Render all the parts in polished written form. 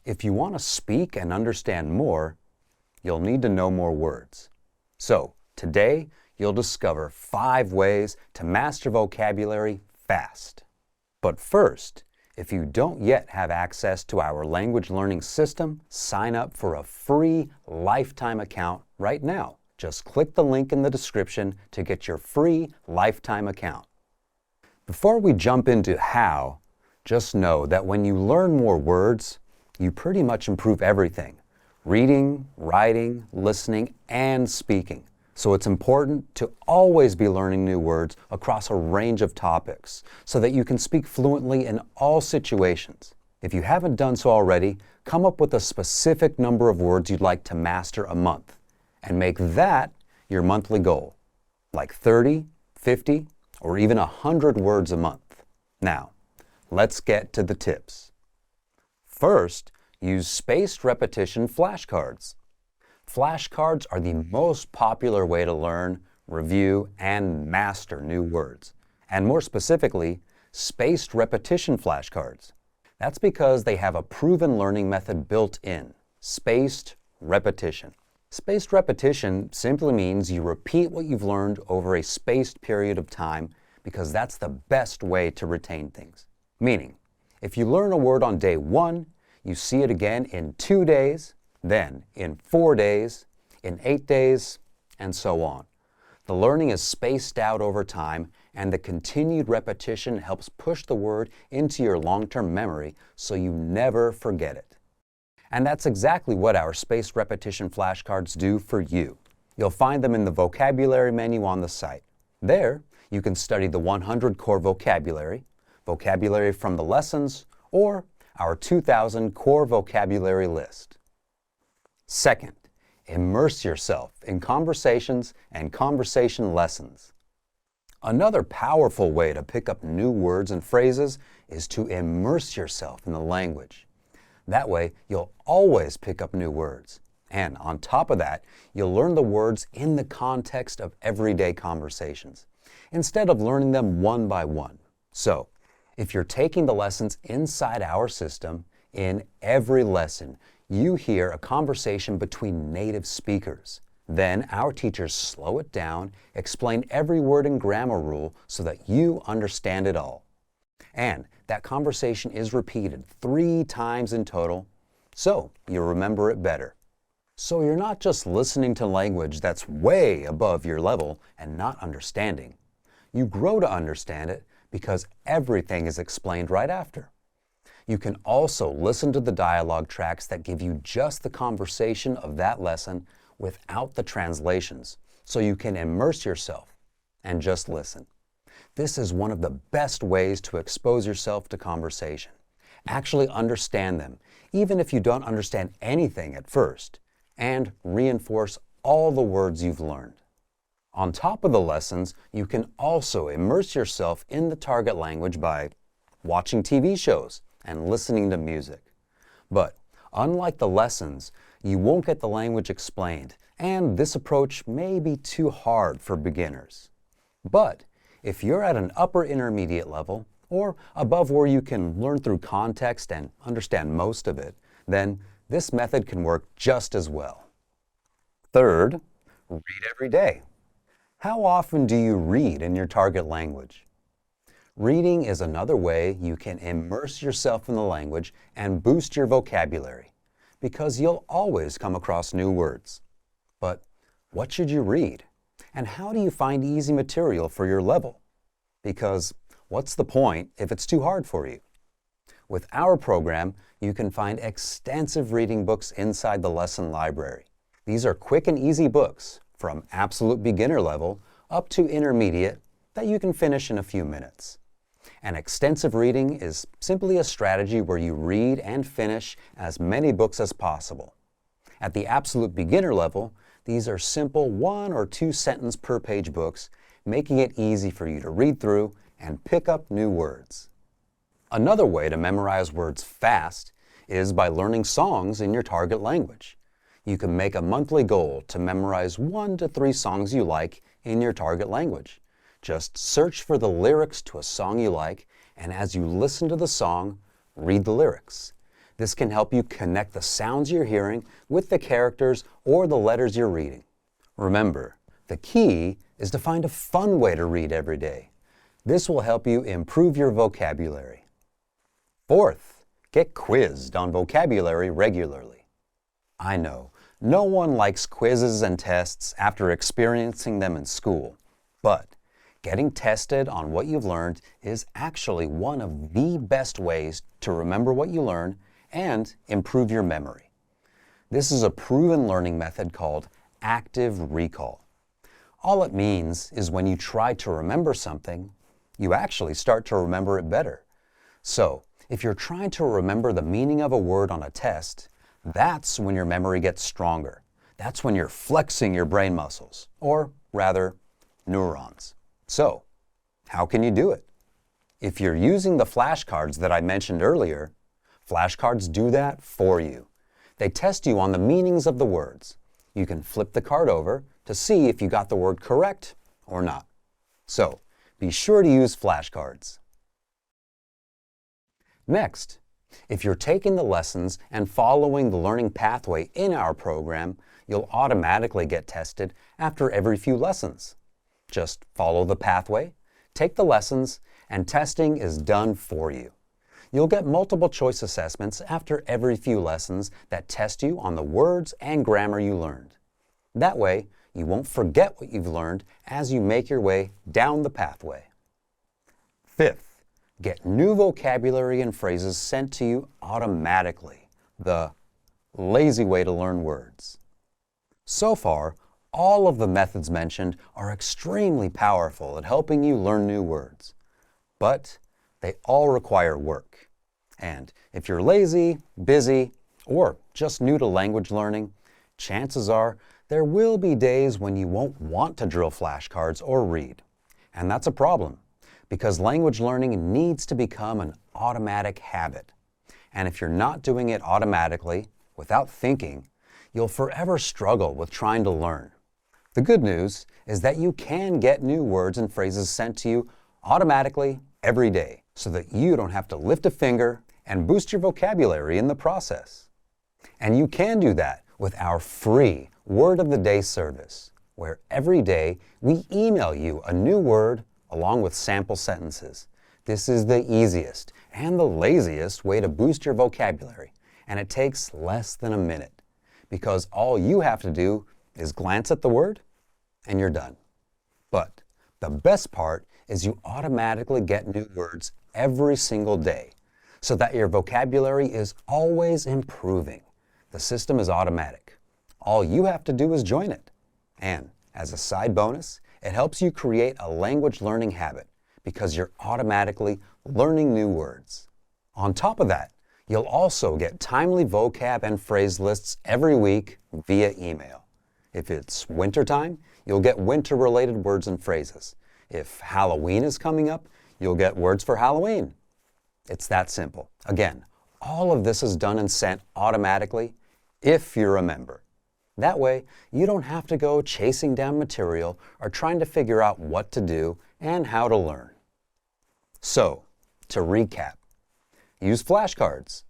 If you want to speak and understand more, you'll need to know more words. So, today, you'll discover 5 ways to master vocabulary fast. But first, if you don't yet have access to our language learning system, sign up for a free lifetime account right now. Just click the link in the description to get your free lifetime account. Before we jump into how, just know that when you learn more words, you pretty much improve everything: reading, writing, listening, and speaking. So it's important to always be learning new words across a range of topics so that you can speak fluently in all situations. If you haven't done so already, come up with a specific number of words you'd like to master a month and make that your monthly goal, like 30, 50, or even 100 words a month. Now, let's get to the tips. First, use spaced repetition flashcards. Flashcards are the most popular way to learn, review, and master new words. And more specifically, spaced repetition flashcards. That's because they have a proven learning method built in: spaced repetition. Spaced repetition simply means you repeat what you've learned over a spaced period of time because that's the best way to retain things. Meaning, if you learn a word on day 1, you see it again in 2 days, then in 4 days, in 8 days, and so on. The learning is spaced out over time, and the continued repetition helps push the word into your long-term memory so you never forget it. And that's exactly what our spaced repetition flashcards do for you. You'll find them in the vocabulary menu on the site. There, you can study the 100 core vocabulary, vocabulary from the lessons, or our 2000 core vocabulary list. Second, immerse yourself in conversations and conversation lessons. Another powerful way to pick up new words and phrases is to immerse yourself in the language. That way, you'll always pick up new words. And on top of that, you'll learn the words in the context of everyday conversations, instead of learning them one by one. So, if you're taking the lessons inside our system, in every lesson, you hear a conversation between native speakers. Then our teachers slow it down, explain every word and grammar rule so that you understand it all. And that conversation is repeated 3 times in total, so you remember it better. So you're not just listening to language that's way above your level and not understanding. You grow to understand it because everything is explained right after. You can also listen to the dialogue tracks that give you just the conversation of that lesson without the translations, so you can immerse yourself and just listen. This is one of the best ways to expose yourself to conversation. Actually understand them, even if you don't understand anything at first, and reinforce all the words you've learned. On top of the lessons, you can also immerse yourself in the target language by watching TV shows and listening to music. But unlike the lessons, you won't get the language explained, and this approach may be too hard for beginners. But if you're at an upper intermediate level, or above where you can learn through context and understand most of it, then this method can work just as well. Third, read every day. How often do you read in your target language? Reading is another way you can immerse yourself in the language and boost your vocabulary, because you'll always come across new words. But what should you read? And how do you find easy material for your level? Because what's the point if it's too hard for you? With our program, you can find extensive reading books inside the lesson library. These are quick and easy books from absolute beginner level up to intermediate that you can finish in a few minutes. And extensive reading is simply a strategy where you read and finish as many books as possible. At the absolute beginner level, these are simple 1 or 2 sentence per page books, making it easy for you to read through and pick up new words. Another way to memorize words fast is by learning songs in your target language. You can make a monthly goal to memorize 1 to 3 songs you like in your target language. Just search for the lyrics to a song you like, and as you listen to the song, read the lyrics. This can help you connect the sounds you're hearing with the characters or the letters you're reading. Remember, the key is to find a fun way to read every day. This will help you improve your vocabulary. Fourth, get quizzed on vocabulary regularly. I know, no one likes quizzes and tests after experiencing them in school, but getting tested on what you've learned is actually one of the best ways to remember what you learn and improve your memory. This is a proven learning method called active recall. All it means is when you try to remember something, you actually start to remember it better. So, if you're trying to remember the meaning of a word on a test, that's when your memory gets stronger. That's when you're flexing your brain muscles, or rather, neurons. So, how can you do it? If you're using the flashcards that I mentioned earlier, flashcards do that for you. They test you on the meanings of the words. You can flip the card over to see if you got the word correct or not. So, be sure to use flashcards. Next, if you're taking the lessons and following the learning pathway in our program, you'll automatically get tested after every few lessons. Just follow the pathway, take the lessons, and testing is done for you. You'll get multiple choice assessments after every few lessons that test you on the words and grammar you learned. That way, you won't forget what you've learned as you make your way down the pathway. Fifth, get new vocabulary and phrases sent to you automatically, the lazy way to learn words. So far, all of the methods mentioned are extremely powerful at helping you learn new words. But they all require work. And if you're lazy, busy, or just new to language learning, chances are there will be days when you won't want to drill flashcards or read. And that's a problem, because language learning needs to become an automatic habit. And if you're not doing it automatically, without thinking, you'll forever struggle with trying to learn. The good news is that you can get new words and phrases sent to you automatically every day so that you don't have to lift a finger and boost your vocabulary in the process. And you can do that with our free Word of the Day service, where every day we email you a new word along with sample sentences. This is the easiest and the laziest way to boost your vocabulary, and it takes less than a minute, because all you have to do is glance at the word and you're done. But the best part is you automatically get new words every single day so that your vocabulary is always improving. The system is automatic. All you have to do is join it. And as a side bonus, it helps you create a language learning habit because you're automatically learning new words. On top of that, you'll also get timely vocab and phrase lists every week via email. If it's wintertime, you'll get winter-related words and phrases. If Halloween is coming up, you'll get words for Halloween. It's that simple. Again, all of this is done and sent automatically if you're a member. That way, you don't have to go chasing down material or trying to figure out what to do and how to learn. So, to recap, use flashcards.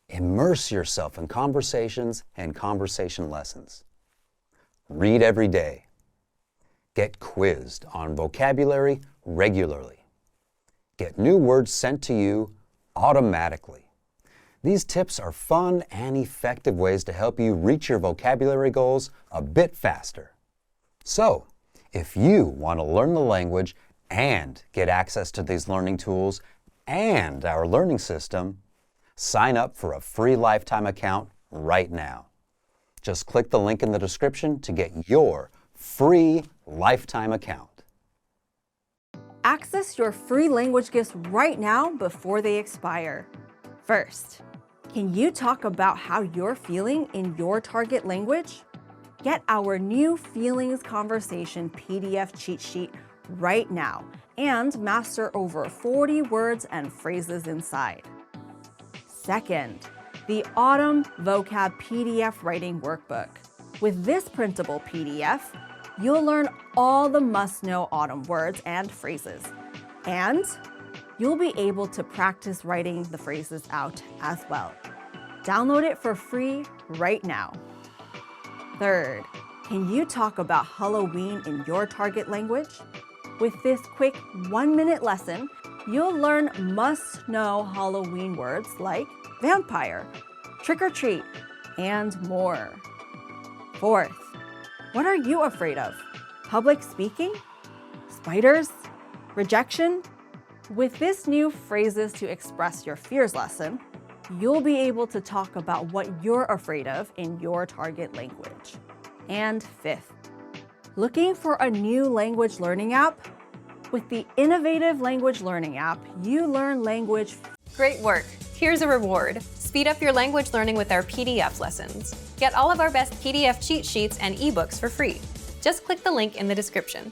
Immerse yourself in conversations and conversation lessons. Read every day. Get quizzed on vocabulary regularly. Get new words sent to you automatically. These tips are fun and effective ways to help you reach your vocabulary goals a bit faster. So, if you want to learn the language and get access to these learning tools and our learning system, sign up for a free lifetime account right now. Just click the link in the description to get your free lifetime account. Access your free language gifts right now before they expire. First, can you talk about how you're feeling in your target language? Get our new Feelings Conversation PDF cheat sheet right now and master over 40 words and phrases inside. Second, the Autumn Vocab PDF Writing Workbook. With this printable PDF, you'll learn all the must-know autumn words and phrases, and you'll be able to practice writing the phrases out as well. Download it for free right now. Third, can you talk about Halloween in your target language? With this quick 1-minute lesson, you'll learn must-know Halloween words like vampire, trick-or-treat, and more. Fourth, what are you afraid of? Public speaking? Spiders? Rejection? With this new phrases to express your fears lesson, you'll be able to talk about what you're afraid of in your target language. And fifth, looking for a new language learning app? With the innovative language learning app, you learn language. Great work! Here's a reward. Speed up your language learning with our PDF lessons. Get all of our best PDF cheat sheets and ebooks for free. Just click the link in the description.